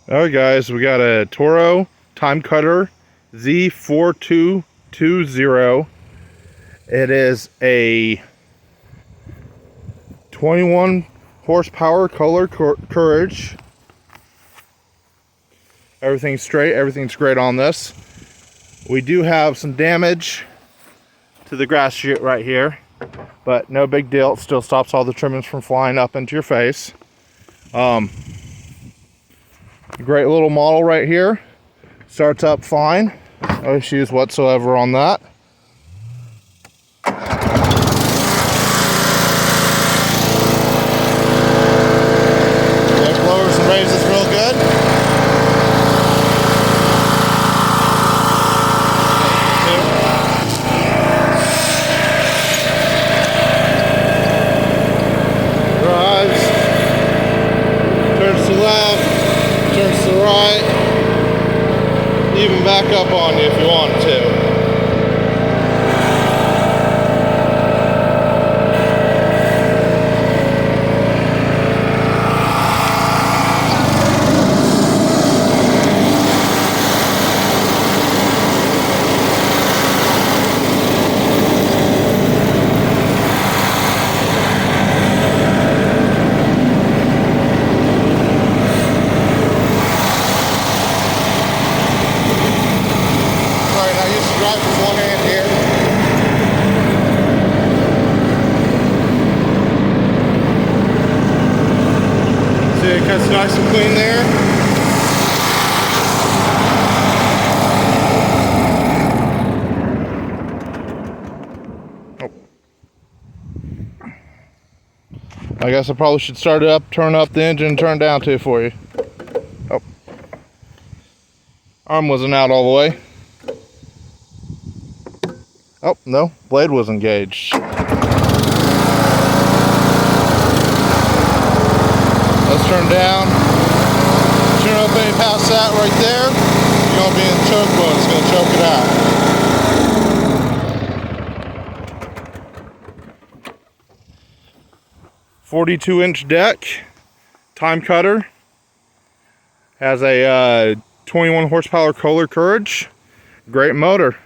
Alright guys, we got a Toro Timecutter Z4220. It is a 21 horsepower color courage. Everything's straight, everything's great on this. We do have some damage to the grass chute right here, but no big deal. It still stops all the trimmings from flying up into your face. Great little model right here. Starts up fine. No issues whatsoever on that. It lowers and raises real good. Drives. Turns to left. Turns to the right, even back up on you if you want to. Drive with one hand here. See, it cuts nice and clean there. Oh. I guess I probably should start it up, turn up the engine, and turn down too for you. Oh. Arm wasn't out all the way. Oh, no, blade was engaged. Let's turn down. Turn up any past that right there, you're going to be in choke mode. It's going to choke it out. 42-inch deck, Timecutter. Has a 21 horsepower color courage. Great motor.